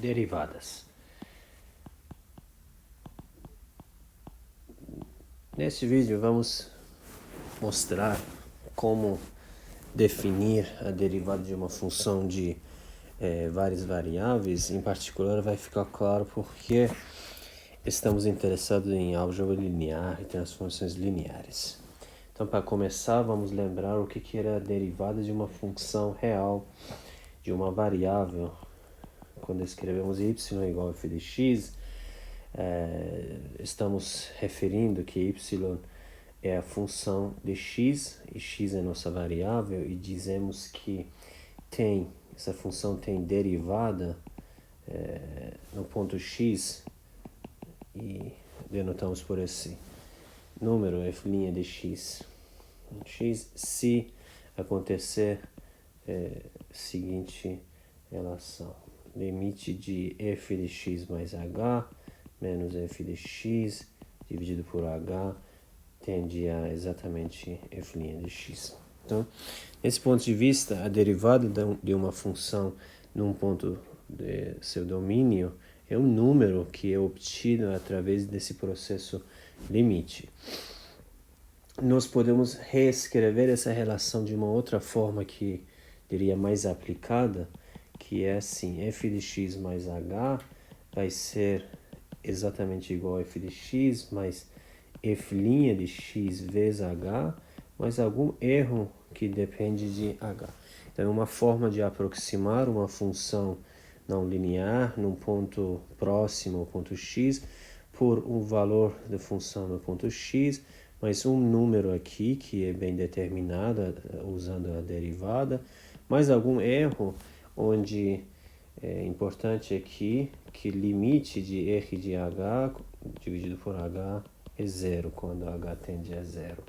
derivadas. Nesse vídeo vamos mostrar como definir a derivada de uma função de várias variáveis. Em particular, vai ficar claro porque estamos interessados em álgebra linear e transformações lineares. Então, para começar, vamos lembrar o que era a derivada de uma função real de uma variável. Quando escrevemos y igual a f de x, estamos referindo que y é a função de x, e x é nossa variável, e dizemos que essa função tem derivada no ponto x, e denotamos por esse número f' de x, se acontecer seguinte relação: limite de f de x mais h menos f de x dividido por h tende a exatamente f' de x. Então, nesse ponto de vista, a derivada de uma função num ponto de seu domínio é um número que é obtido através desse processo limite. Nós podemos reescrever essa relação de uma outra forma que diria mais aplicada, que é assim: f de x mais h vai ser exatamente igual a f de x mais f' de x vezes h, mais algum erro que depende de h. Então, é uma forma de aproximar uma função não linear num ponto próximo ao ponto x por um valor da função no ponto x, mais um número aqui que é bem determinado usando a derivada, mais algum erro, onde é importante aqui que limite de r de h dividido por h é zero, quando h tende a zero.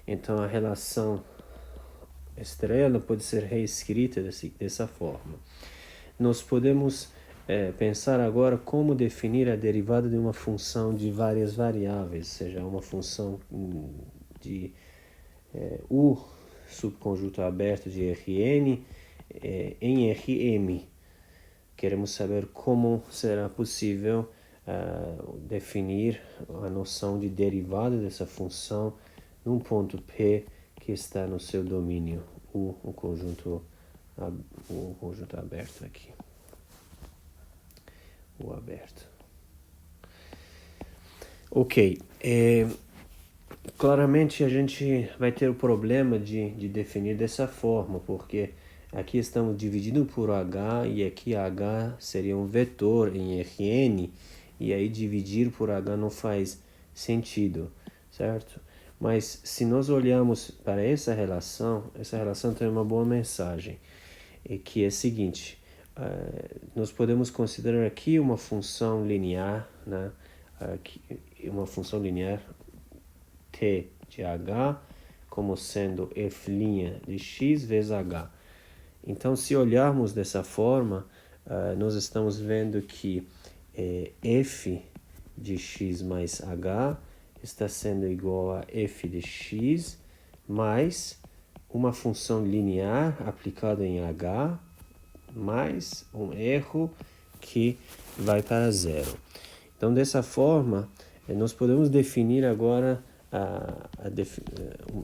Então, a relação estrela pode ser reescrita dessa forma. Nós podemos pensar agora como definir a derivada de uma função de várias variáveis, seja uma função de U subconjunto aberto de Rn em Rm. Queremos saber como será possível definir a noção de derivada dessa função num ponto P que está no seu domínio, o conjunto aberto aqui, o aberto. Ok, claramente a gente vai ter o problema de definir dessa forma, porque aqui estamos dividindo por h, e aqui h seria um vetor em Rn, e aí dividir por h não faz sentido, certo? Mas se nós olharmos para essa relação tem uma boa mensagem, que é a seguinte: nós podemos considerar aqui uma função linear, né? Uma função linear t de h como sendo f' de x vezes h. Então, se olharmos dessa forma, nós estamos vendo que f de x mais h está sendo igual a f de x mais uma função linear aplicada em h mais um erro que vai para zero. Então, dessa forma, nós podemos definir agora a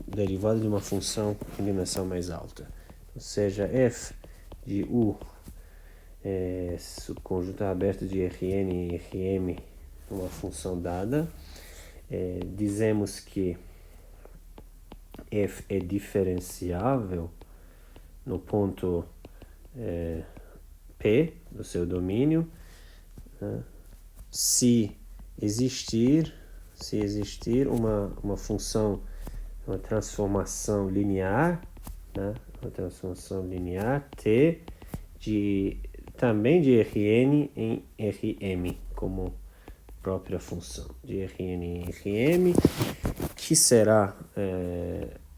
derivada de uma função em dimensão mais alta. Ou seja, f de u subconjunto aberto de Rn e Rm, uma função dada. Dizemos que f é diferenciável no ponto P do seu domínio, né? Se existir uma função, uma transformação linear, né? Uma transformação linear t também de Rn em Rm, como própria função de Rn em Rm, que será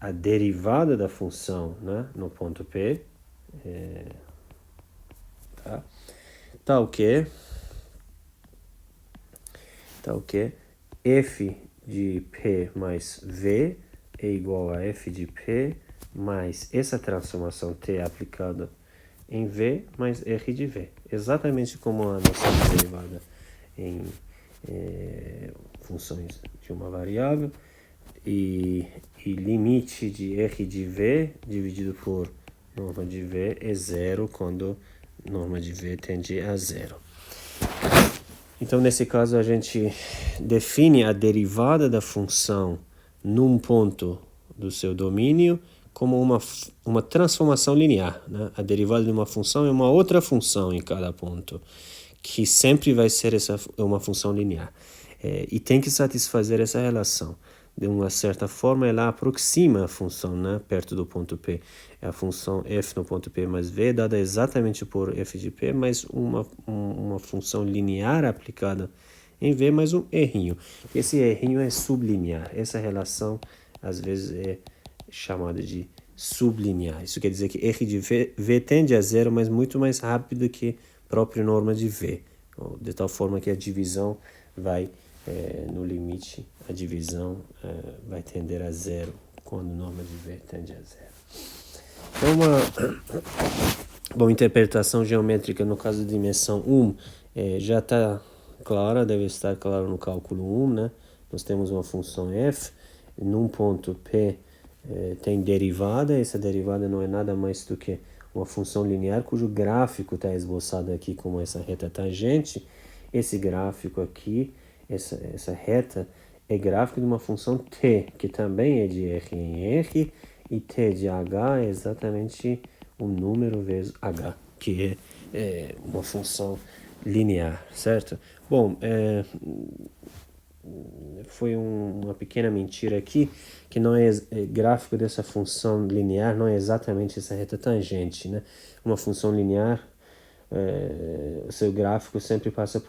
a derivada da função, né, no ponto P, tal que f de P mais V é igual a f de P mais essa transformação t aplicada em V mais R de V. Exatamente como a nossa derivada em funções de uma variável. E limite de R de V dividido por norma de V é zero quando norma de V tende a zero. Então, nesse caso, a gente define a derivada da função num ponto do seu domínio como uma transformação linear, né? A derivada de uma função é uma outra função em cada ponto, que sempre vai ser uma função linear. E tem que satisfazer essa relação. De uma certa forma, ela aproxima a função, né, perto do ponto P. É a função f no ponto P mais v, dada exatamente por f de P, mais uma função linear aplicada em V, mais um errinho. Esse errinho é sublinear. Essa relação, às vezes, é chamada de sublinear. Isso quer dizer que r de V tende a zero, mas muito mais rápido que a própria norma de V. De tal forma que a divisão vai... no limite, a divisão vai tender a zero quando a norma de V tende a zero. Então, uma interpretação geométrica no caso de dimensão 1 já está clara, deve estar clara no cálculo 1, né? Nós temos uma função f, num ponto P tem derivada, essa derivada não é nada mais do que uma função linear cujo gráfico está esboçado aqui como essa reta tangente. Esse gráfico aqui, essa reta é gráfico de uma função t, que também é de r em r, e t de h é exatamente um número vezes h, que é uma função linear, certo? Bom, foi uma pequena mentira aqui, que não é gráfico dessa função linear, não é exatamente essa reta tangente, né? Uma função linear, o seu gráfico sempre passa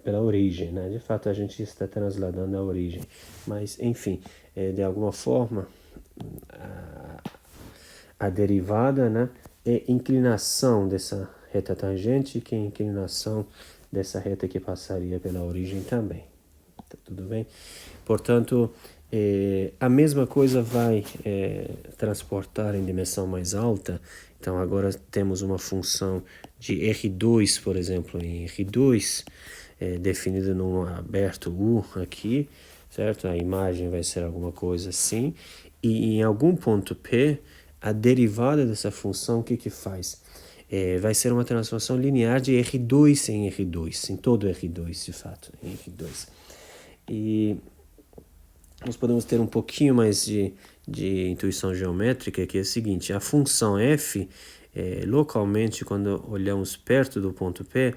pela origem, né? De fato, a gente está transladando a origem. Mas, enfim, de alguma forma, a derivada, né, é inclinação dessa reta tangente, que é inclinação dessa reta que passaria pela origem também. Tá tudo bem? Portanto, a mesma coisa vai transportar em dimensão mais alta. Então, agora temos uma função de R2, por exemplo, em R2, definida num aberto U aqui, certo? A imagem vai ser alguma coisa assim. E em algum ponto P, a derivada dessa função, o que faz? Vai ser uma transformação linear de R2 em R2, em todo R2, de fato, em R2. E nós podemos ter um pouquinho mais de intuição geométrica, que é o seguinte: a função f, localmente, quando olhamos perto do ponto P,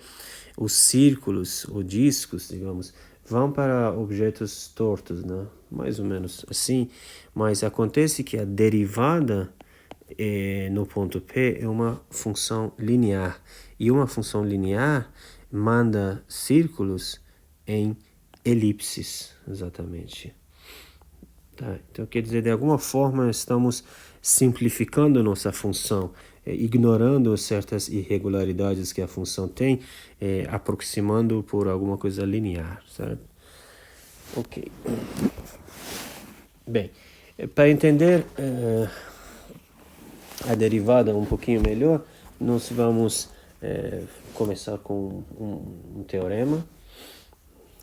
os círculos ou discos, digamos, vão para objetos tortos, né? Mais ou menos assim, mas acontece que a derivada no ponto P é uma função linear, e uma função linear manda círculos em elipses, exatamente. Tá? Então, quer dizer, de alguma forma estamos simplificando nossa função, ignorando certas irregularidades que a função tem, aproximando por alguma coisa linear, certo? Ok. Bem, para entender a derivada um pouquinho melhor, nós vamos começar com um teorema,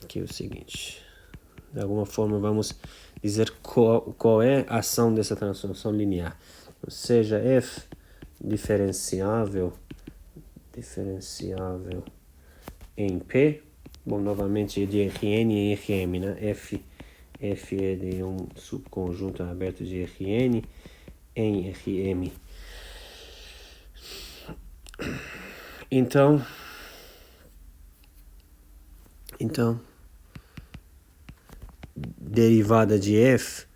que é o seguinte. De alguma forma, vamos dizer qual é a ação dessa transformação linear. Seja f diferenciável em P, bom, novamente é de Rn em Rm, né? F é de um subconjunto aberto de Rn em Rm. Então, derivada de f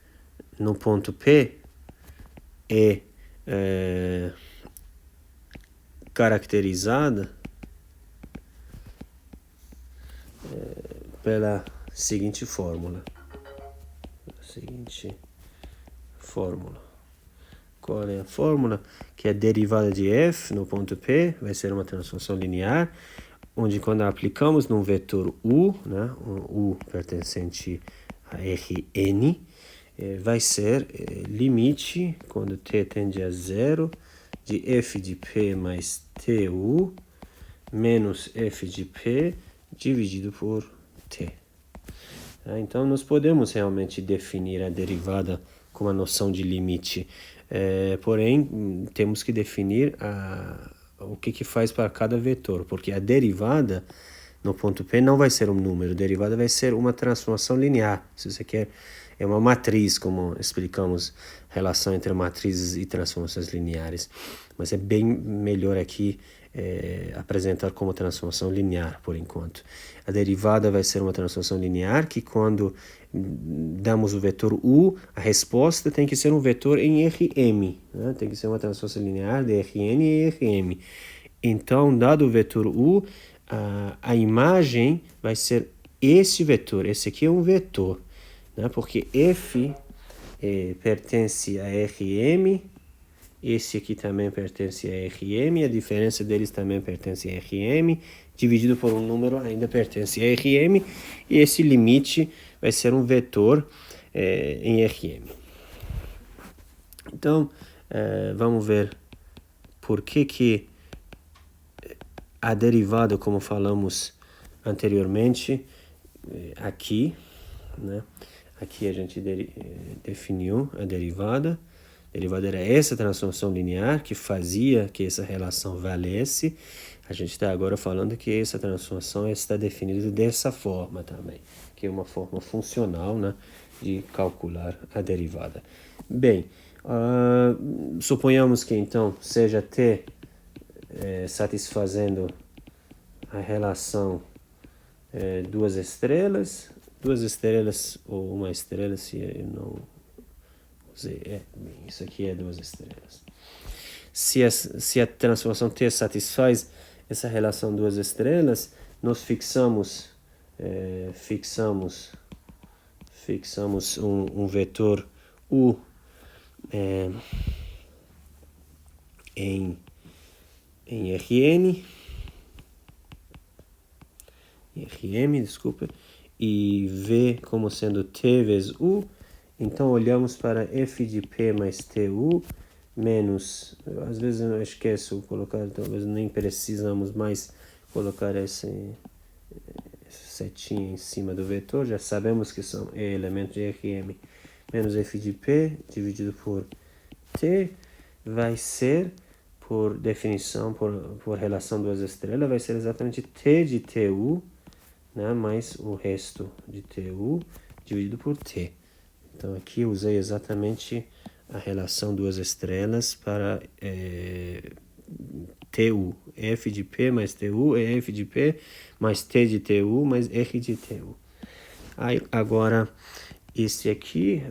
no ponto P é caracterizada pela seguinte fórmula. Qual é a fórmula? Que a derivada de f no ponto P vai ser uma transformação linear, onde quando aplicamos num vetor u, né, um u pertencente a Rn, vai ser limite, quando t tende a zero, de f de p mais tu menos f de p dividido por t. Então, nós podemos realmente definir a derivada com a noção de limite, porém, temos que definir o que faz para cada vetor, porque a derivada no ponto P não vai ser um número, a derivada vai ser uma transformação linear. Se você quer, é uma matriz, como explicamos, relação entre matrizes e transformações lineares. Mas é bem melhor aqui apresentar como transformação linear, por enquanto. A derivada vai ser uma transformação linear que, quando damos o vetor U, a resposta tem que ser um vetor em Rm. Né? Tem que ser uma transformação linear de Rn em Rm. Então, dado o vetor U, a imagem vai ser esse vetor. Esse aqui é um vetor, né? Porque F pertence a Rm, esse aqui também pertence a Rm, a diferença deles também pertence a Rm, dividido por um número ainda pertence a Rm, e esse limite vai ser um vetor em Rm. Então, vamos ver por que a derivada, como falamos anteriormente, aqui, né? Aqui a gente definiu a derivada. A derivada era essa transformação linear que fazia que essa relação valesse. A gente está agora falando que essa transformação está definida dessa forma também, que é uma forma funcional, né, de calcular a derivada. Bem, suponhamos que então seja t satisfazendo a relação duas estrelas ou uma estrela, se eu não usei, isso aqui é duas estrelas. Se a transformação T satisfaz essa relação duas estrelas, nós fixamos um vetor U em Rm, desculpa, e V como sendo T vezes U. Então, olhamos para f de p mais tu menos, às vezes eu esqueço de colocar, talvez nem precisamos mais colocar essa setinha em cima do vetor, já sabemos que são elementos de Rm, menos f de p dividido por t, vai ser, por definição, por relação duas estrelas, vai ser exatamente t de tu, né, mais o resto de tu dividido por t. Então, aqui eu usei exatamente a relação duas estrelas para tu. F de P mais tu é F de P mais T de tu mais R de tu. Aí, agora, esse aqui,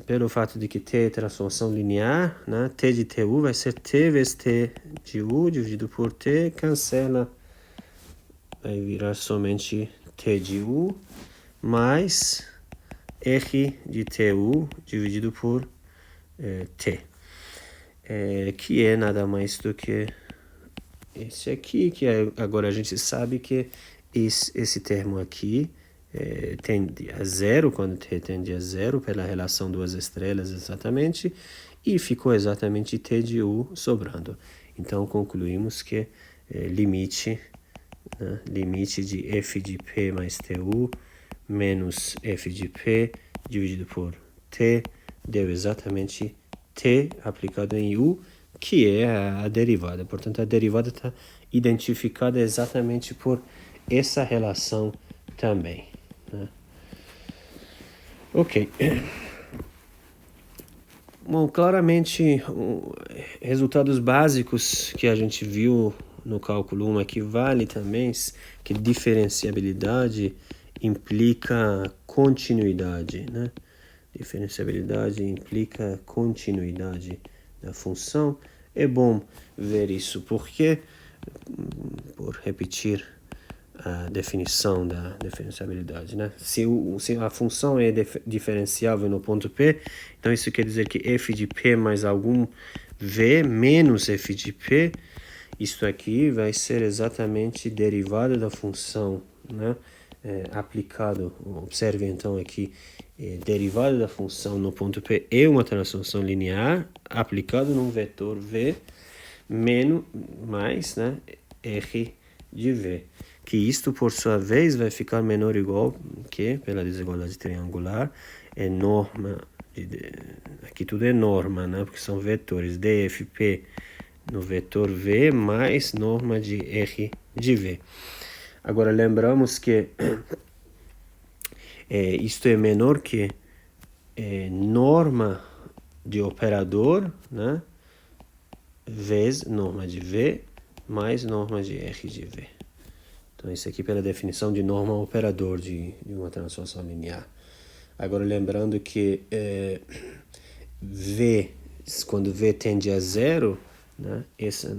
pelo fato de que T é transformação linear, né, T de tu vai ser T vezes T de U dividido por T, cancela, vai virar somente T de U mais R de tu dividido por T, que é nada mais do que esse aqui, que agora a gente sabe que esse termo aqui tende a zero, quando T tende a zero, pela relação duas estrelas exatamente, e ficou exatamente T de U sobrando. Então, concluímos que limite de f de p mais tu menos f de p dividido por t deu exatamente t aplicado em u, que é a derivada. Portanto, a derivada está identificada exatamente por essa relação também, né? Ok. Bom, claramente, resultados básicos que a gente viu no cálculo 1 aqui vale também que diferenciabilidade implica continuidade, né? Diferenciabilidade implica continuidade da função. É bom ver isso, porque, por repetir a definição da diferenciabilidade, né? Se a função é diferenciável no ponto P, então isso quer dizer que f de P mais algum V menos f de P, isto aqui vai ser exatamente derivada da função, né? Aplicado, observe então aqui, derivada da função no ponto P é uma transformação linear aplicado num vetor V, menos, mais, né, R de V. Que isto, por sua vez, vai ficar menor ou igual que, pela desigualdade triangular, é norma, aqui tudo é norma, né, porque são vetores, dFP no vetor V mais norma de R de V. Agora, lembramos que isto é menor que norma de operador, né, vezes norma de V mais norma de R de V. Então, isso aqui pela definição de norma operador de uma transformação linear. Agora, lembrando que V, quando V tende a zero, né, essa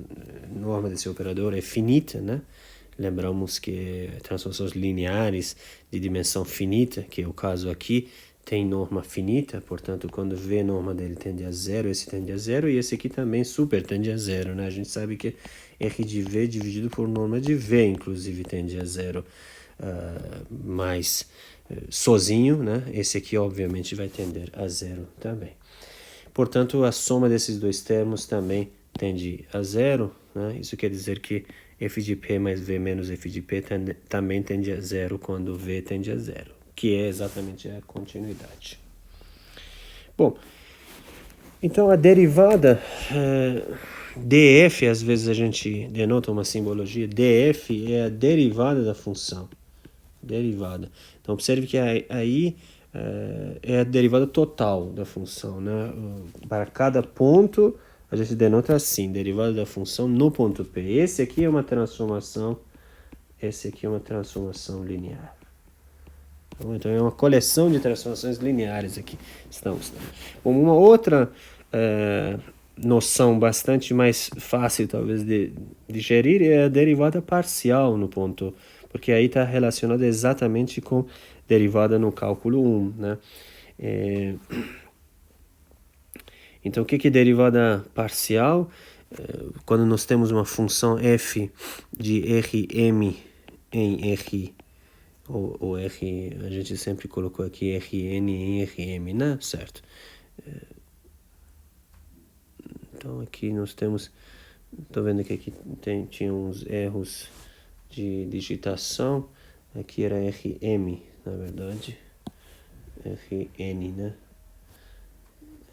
norma desse operador é finita, né? Lembramos que transformações lineares de dimensão finita, que é o caso aqui, tem norma finita, portanto, quando V norma dele tende a zero, esse tende a zero, e esse aqui também super tende a zero, né? A gente sabe que R de V dividido por norma de V, inclusive, tende a zero, mas sozinho, né? Esse aqui, obviamente, vai tender a zero também. Portanto, a soma desses dois termos também tende a zero, né? Isso quer dizer que f de p mais v menos f de p também tende a zero quando v tende a zero, que é exatamente a continuidade. Bom, então a derivada df, às vezes a gente denota uma simbologia, df é a derivada da função. Derivada. Então observe que aí é a derivada total da função, né? Para cada ponto a gente denota assim, derivada da função no ponto P. Esse aqui é uma transformação linear. Então é uma coleção de transformações lineares aqui. Estamos. Uma outra noção bastante mais fácil, talvez, de digerir é a derivada parcial no ponto, porque aí está relacionada exatamente com derivada no cálculo 1, né? Então, o que é derivada parcial? Quando nós temos uma função f de Rm em R, ou R, a gente sempre colocou aqui Rn em Rm, né? Certo. Então, aqui nós temos, estou vendo que aqui tinha uns erros de digitação, aqui era Rm, na verdade, Rn, né?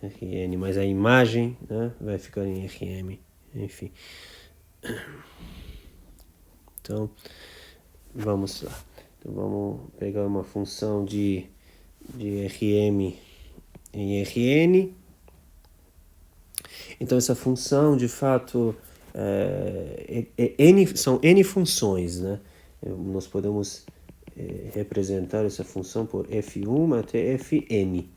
Rn, mas a imagem, né, vai ficar em Rm, enfim. Então, vamos lá. Então, vamos pegar uma função de Rm em Rn. Então, essa função, de fato, são n funções, né? Nós podemos representar essa função por f1 até fn,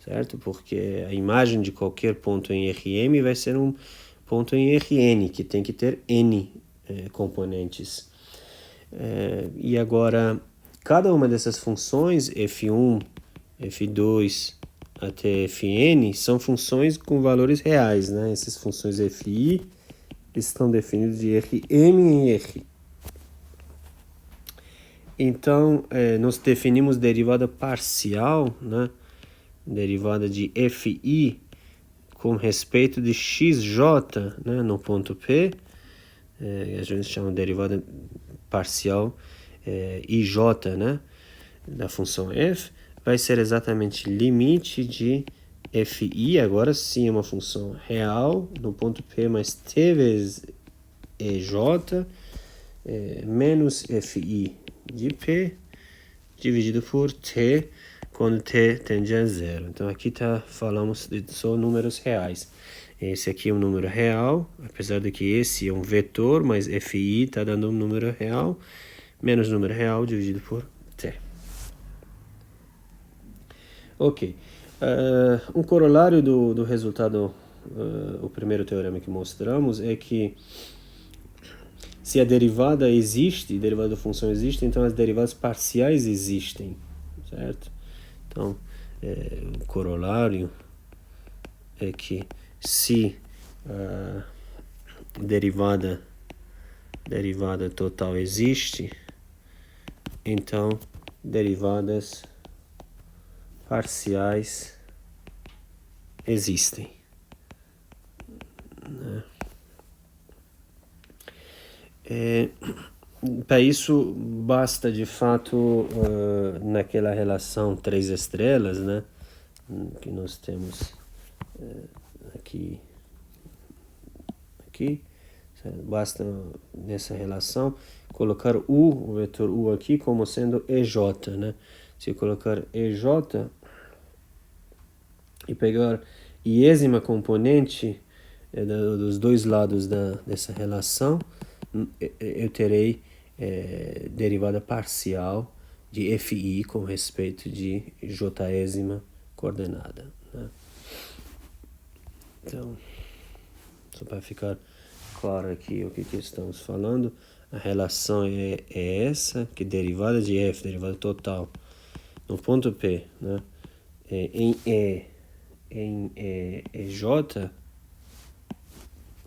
certo? Porque a imagem de qualquer ponto em Rm vai ser um ponto em Rn, que tem que ter n componentes. E agora, cada uma dessas funções, f1, f2 até fn, são funções com valores reais, né? Essas funções fi estão definidas de Rm em R. Então, nós definimos derivada parcial, né? Derivada de fi com respeito de xj, né? No ponto P. A gente chama de derivada parcial ij, né? Da função f, vai ser exatamente limite de fi, agora sim é uma função real, no ponto P mais t vezes ej, menos fi de p, dividido por t, quando t tende a zero. Então aqui falamos de só números reais. Esse aqui é um número real, apesar de que esse é um vetor, mas fi está dando um número real, menos número real dividido por t. Ok. Um corolário do resultado, o primeiro teorema que mostramos, é que se a derivada existe, a derivada da função existe, então as derivadas parciais existem, certo? Então, o corolário é que se a derivada total existe, então derivadas parciais existem, né? Para isso, basta de fato naquela relação 3 estrelas, né? Que nós temos aqui. Basta nessa relação colocar o vetor U aqui como sendo EJ, né? Se eu colocar EJ e pegar iésima componente dos dois lados dessa relação, eu terei derivada parcial de FI com respeito de Jésima coordenada, né? Então, só para ficar claro aqui o que estamos falando, a relação é essa, que derivada de F, derivada total, no ponto P, né? Em EJ,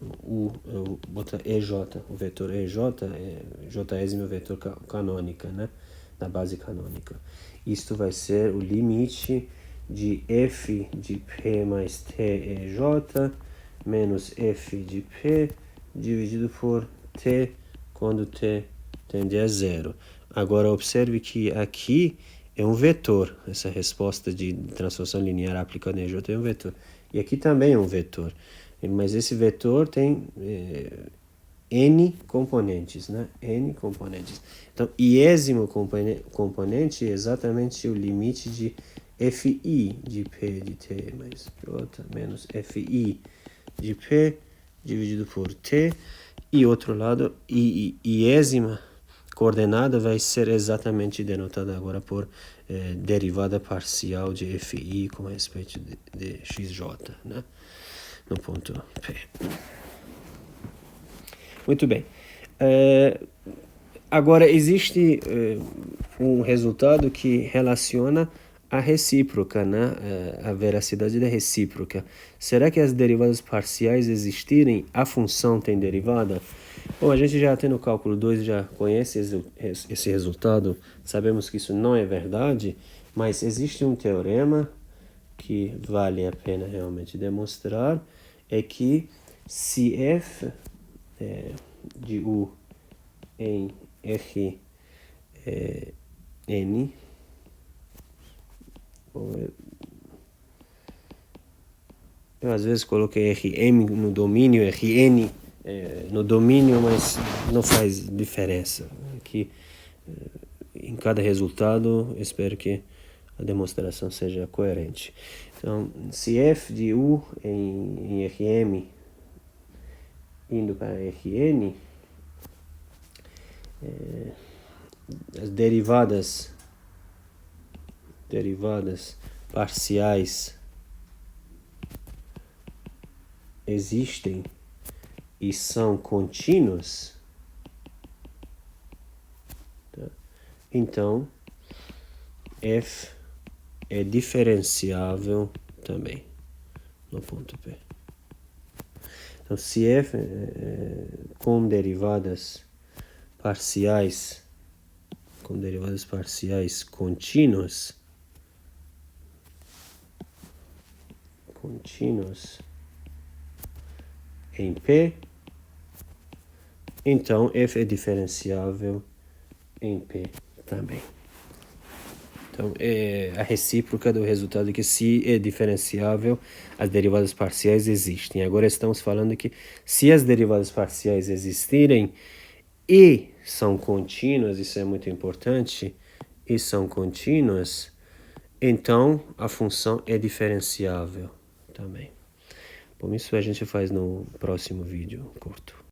eu vou botar EJ, o vetor EJ, Jésima é o vetor canônica, né? Da base canônica. Isto vai ser o limite de F de P mais T EJ menos F de P dividido por T quando T tende a zero. Agora observe que aqui é um vetor, essa resposta de transformação linear aplicada em EJ é um vetor. E aqui também é um vetor, mas esse vetor tem N componentes, né? N componentes. Então, iésimo componente é exatamente o limite de Fi de P de T mais J menos Fi de P dividido por T. E outro lado, iésima coordenada vai ser exatamente denotada agora por derivada parcial de Fi com respeito de xj, né? No ponto P. Muito bem. Agora, existe um resultado que relaciona a recíproca, né? A veracidade da recíproca. Será que as derivadas parciais existirem, a função tem derivada? Bom, a gente já tem no cálculo 2, já conhece esse resultado, sabemos que isso não é verdade, mas existe um teorema que vale a pena realmente demonstrar, é que se f de U em Rn, eu às vezes coloquei Rm no domínio, Rn no domínio, mas não faz diferença. Aqui, em cada resultado, espero que a demonstração seja coerente. Então, se f de U em Rm indo para Rn, as derivadas parciais existem e são contínuas, tá? Então f é diferenciável também no ponto P. Então, se f com derivadas parciais contínuas em P, então f é diferenciável em P também. Então, é a recíproca do resultado que se é diferenciável, as derivadas parciais existem. Agora estamos falando que se as derivadas parciais existirem e são contínuas, isso é muito importante, e são contínuas, então a função é diferenciável também. Bom, isso a gente faz no próximo vídeo curto.